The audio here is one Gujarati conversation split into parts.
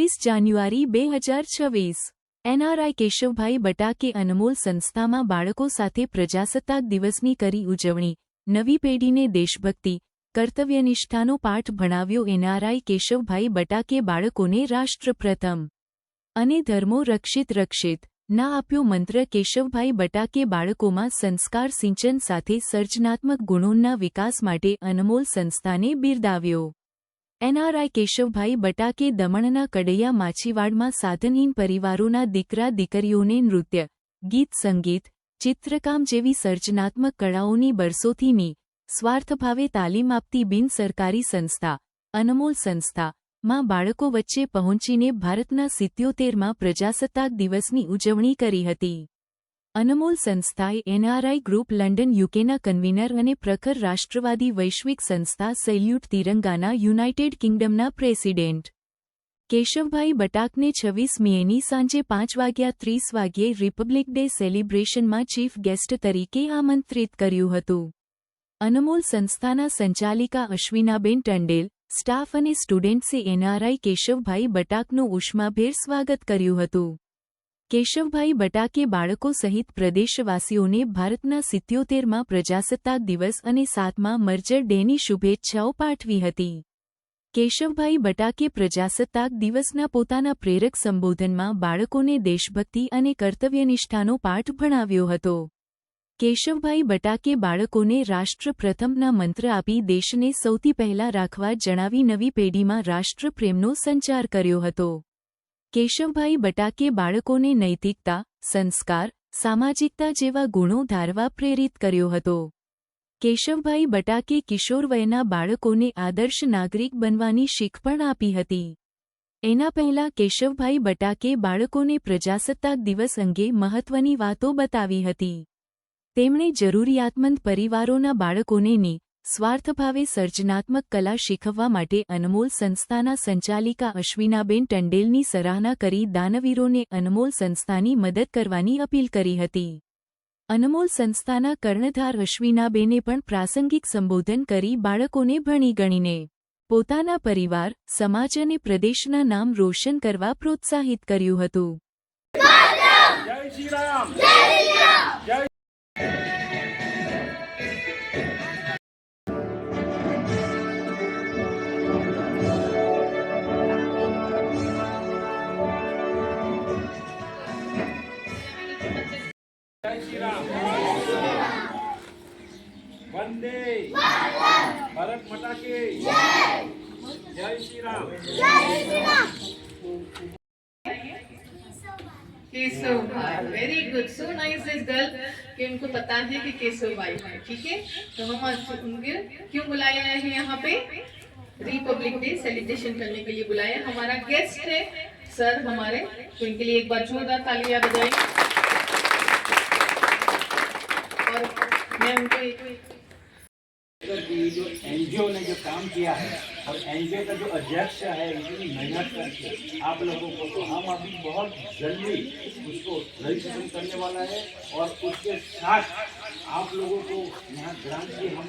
23 જાન્યુઆરી 2026 એનઆરઆઈ કેશવભાઈ બટાકે અનમોલ સંસ્થામાં બાળકો સાથે પ્રજાસત્તાક દિવસની કરી ઉજવણી, નવી પેઢીને દેશભક્તિ, કર્તવ્યનિષ્ઠાનો પાઠ ભણાવ્યો. એનઆરઆઈ કેશવભાઈ બટાકે બાળકોને રાષ્ટ્રપ્રથમ અને ધર્મો રક્ષિત ના આપ્યો મંત્ર. કેશવભાઈ બટાકે બાળકોમાં સંસ્કાર સિંચન સાથે સર્જનાત્મક ગુણોના વિકાસ માટે અનમોલ સંસ્થાને બિરદાવ્યો. એનઆરઆઈ કેશવભાઈ બટાકે દમણના કડૈયા માછીવાડમાં સાધનહીન પરિવારોના દીકરા દીકરીઓને નૃત્ય, ગીત સંગીત, ચિત્રકામ જેવી સર્જનાત્મક કળાઓની બરસોથી સ્વાર્થભાવે તાલીમ આપતી બિન સરકારી સંસ્થા અનમોલ સંસ્થા માં બાળકો વચ્ચે પહોંચીને ભારતના 77મા પ્રજાસત્તાક દિવસની ઉજવણી કરી હતી. અનમોલ સંસ્થાએ એનઆરઆઈ ગ્રુપ લંડન યુકેના કન્વીનર અને પ્રખર રાષ્ટ્રવાદી વૈશ્વિક સંસ્થા સેલ્યુટ તિરંગાના યુનાઇટેડ કિંગડમના પ્રેસિડેન્ટ કેશવભાઈ બટાકને 26 મેની સાંજે 5:30 વાગ્યે રિપબ્લિક ડે સેલિબ્રેશનમાં ચીફ ગેસ્ટ તરીકે આમંત્રિત કર્યું હતું. અનમોલ સંસ્થાના સંચાલિકા અશ્વિનાબેન ટંડેલ, સ્ટાફ અને સ્ટુડન્ટ્સે એનઆરઆઈ કેશવભાઈ બટાકનું ઉષ્માભેર સ્વાગત કર્યું હતું. કેશવભાઈ બટાકે બાળકો સહિત પ્રદેશવાસીઓને ભારતના 77મા પ્રજાસત્તાક દિવસ અને 7મા મર્જર ડેની શુભેચ્છાઓ પાઠવી હતી. કેશવભાઈ બટાકે પ્રજાસત્તાક દિવસના પોતાના પ્રેરક સંબોધનમાં બાળકોને દેશભક્તિ અને કર્તવ્યનિષ્ઠાનો પાઠ ભણાવ્યો હતો. કેશવભાઈ બટાકે બાળકોને રાષ્ટ્રપ્રથમના મંત્ર આપી દેશને સૌથી પહેલા રાખવા જણાવી નવી પેઢીમાં રાષ્ટ્રપ્રેમનો સંચાર કર્યો હતો. કેશવભાઈ બટાકે બાળકોને નૈતિકતા, સંસ્કાર, સામાજિકતા જેવા ગુણો ધારવા પ્રેરિત કર્યો હતો. કેશવભાઈ બટાકે કિશોરવયના બાળકોને આદર્શ નાગરિક બનવાની શીખ પણ આપી હતી. એના પહેલા કેશવભાઈ બટાકે બાળકોને પ્રજાસત્તાક દિવસ અંગે મહત્વની વાતો બતાવી હતી. તેમણે જરૂરિયાતમંદ પરિવારોના બાળકોને સ્વાર્થભાવે સર્જનાત્મક કલા શીખવવા માટે અનમોલ સંસ્થાના સંચાલિકા અશ્વિનાબેન ટંડેલની સરાહના કરી દાનવીરોને અનમોલ સંસ્થાની મદદ કરવાની અપીલ કરી હતી. અનમોલ સંસ્થાના કર્ણધાર અશ્વિનાબેને પણ પ્રાસંગિક સંબોધન કરી બાળકોને ભણી ગણીને પોતાના પરિવાર, સમાજ અને પ્રદેશના નામ રોશન કરવા પ્રોત્સાહિત કર્યું હતું. જય શ્રી રામ. જય श्री राम. वंदे भारत माता की जय श्री राम. केशव भाई, very good, so nice this girl कि उनको पता है कि केशव भाई है. ठीक है, तो हम आज उनके क्यों बुलाया है यहाँ पे? रिपब्लिक डे सेलिब्रेशन करने के लिए बुलाया. हमारा गेस्ट है सर हमारे, तो इनके लिए एक बार जोरदार तालियां बजाएं. और मैं उनको जो एनजीओ ने जो काम किया है और एनजीओ का जो अध्यक्ष है इतनी मेहनत करके आप लोगों को, तो हम अभी बहुत जल्दी उसको रजिस्ट्रेशन करने वाला है और उसके साथ आप लोगों को यहाँ ग्रांट भी हम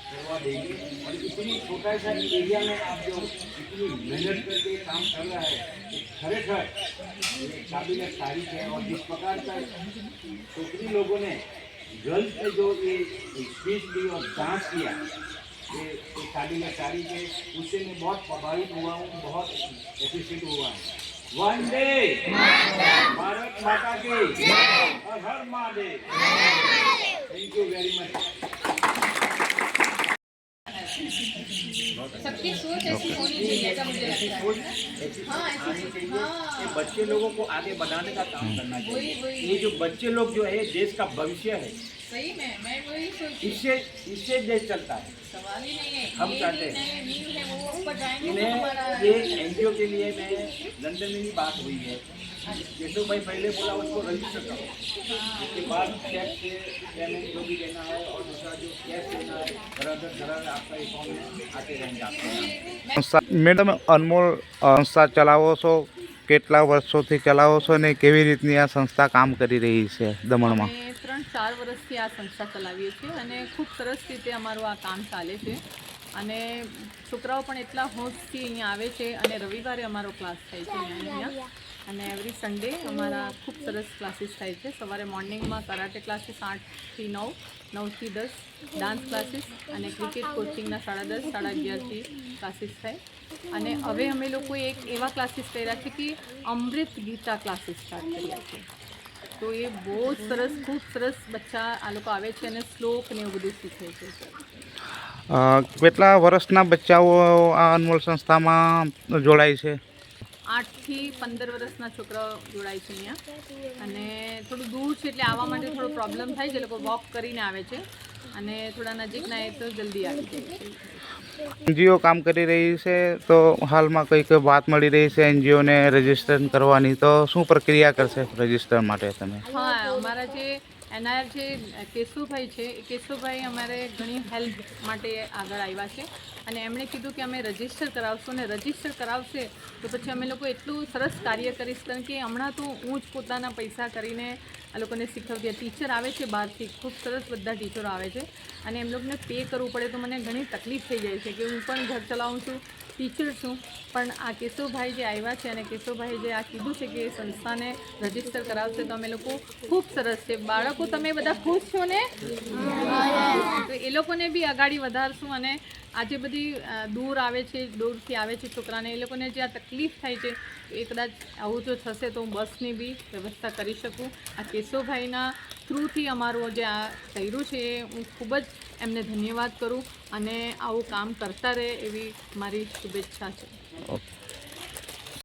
करवा देंगे. और इतनी छोटा सा एरिया में आप जो इतनी मेहनत करके काम कर रहा है, खरेखर काबिल तारीफ है. और जिस प्रकार का छोकरी लोगों ने गर्ल्स ने जो ये स्पीच दी और डांस किया, ये काबिल तारीफ है. उससे मैं बहुत प्रभावित हुआ हूँ, बहुत एप्रिशिएट हुआ है. वंदे भारत माता की हर हर Mahadev. Thank you very much. सबकी सोच ऐसी होनी चाहिए ऐसा मुझे लगता है. हाँ, ऐसी हाँ, बच्चे लोगों को आगे बढ़ाने का काम करना चाहिए. ये जो बच्चे लोग जो है देश का भविष्य है. सही में मैं वही सोचती हूँ. इससे देश चलता है. सवाल ही नहीं है. हम ये चाहते नए हैं नींव है वो ऊपर जाएंगे तो इन्हें हमारा ये एनजीओ के लिए मैं लंदन में भी बात हुई है. जैसे भाई पहले बोला उसको रजिस्टर करो, उसके बाद चेक से पेमेंट जो भी देना है और दूसरा जो कैश देना है धड़ाधड़ आपका अकाउंट में आते रहेंगे आपको. મેડમ અનમોલ સંસ્થા ચલાવો છો, કેટલા વર્ષોથી ચલાવો છો ને કેવી રીતની આ સંસ્થા કામ કરી રહી છે દમણમાં? 3-4 વર્ષથી આ સંસ્થા ચલાવીએ છીએ અને ખૂબ સરસ રીતે અમારું આ કામ ચાલે છે. અને છોકરાઓ પણ એટલા હોશથી અહીંયા આવે છે અને રવિવારે અમારો ક્લાસ થાય છે અહીંયા અને એવરી સન્ડે અમારા ખૂબ સરસ ક્લાસીસ થાય છે. સવારે મોર્નિંગમાં કરાટે ક્લાસીસ 8 થી 9, 9 થી 10 ડાન્સ ક્લાસીસ અને ક્રિકેટ કોચિંગના 10:30, 11:30થી ક્લાસીસ થાય. અને હવે અમે લોકોએ એક એવા ક્લાસીસ કર્યા છે કે અમૃત ગીતા ક્લાસીસ સ્ટાર્ટ કર્યા છે. તો એ બહુ જ સરસ, ખૂબ સરસ બચ્ચા આ લોકો આવે છે અને શ્લોક ને એવું બધું શીખે છે. કેટલા વર્ષના બચ્ચાઓ આ અનમોલ સંસ્થામાં જોડાય છે? 8 થી 15 વર્ષના છોકરાઓ જોડાય છે અહીંયા અને થોડું દૂર છે એટલે આવવા માટે થોડો પ્રોબ્લેમ થાય છે. લોકો વોક કરીને આવે છે અને થોડા નજીકના એ તો જલ્દી આવી જાય છે. એનજીઓ કામ કરી રહી છે તો હાલમાં કંઈક વાત મળી રહી છે એનજીઓને રજીસ્ટ્રેશન કરવાની, તો શું પ્રક્રિયા કરશે રજીસ્ટર માટે તમે? હા, અમારા જે એનઆર જે કેશુભાઈ છે એ કેશુભાઈ અમારે ઘણી હેલ્પ માટે આગળ આવ્યા છે અને એમણે કીધું કે અમે રજીસ્ટર કરાવશું અને રજીસ્ટર કરાવશે તો પછી અમે લોકો એટલું સરસ કાર્ય કરીશ. કારણ કે હમણાં તો હું જ પોતાના પૈસા કરીને આ લોકોને શીખવતી. ટીચર આવે છે બહારથી, ખૂબ સરસ બધા ટીચરો આવે છે અને એમ લોકોને પે કરવું પડે તો મને ઘણી તકલીફ થઈ જાય છે કે હું પણ ઘર ચલાવું છું, ટીચર છું, પણ આ કેશવભાઈ જે આવ્યા છે અને કેશવભાઈ જે આ કીધું છે કે સંસ્થાને રજીસ્ટર કરાવશે તો અમે લોકો ખૂબ સરસ છે. બાળકો તમે બધા ખુશ છો ને? તો એ લોકોને બી અગાડી વધારશું અને આજે બધી દૂર આવે છે, દૂરથી આવે છે છોકરાને, એ લોકોને જે આ તકલીફ થાય છે એ કદાચ આવું જો થશે તો હું બસની બી વ્યવસ્થા કરી શકું. આ કેશવભાઈના થ્રુથી અમારું જે આ કર્યું છે એ હું ખૂબ જ એમને ધન્યવાદ કરું અને આવું કામ કરતા રહે એવી મારી શુભેચ્છા છે.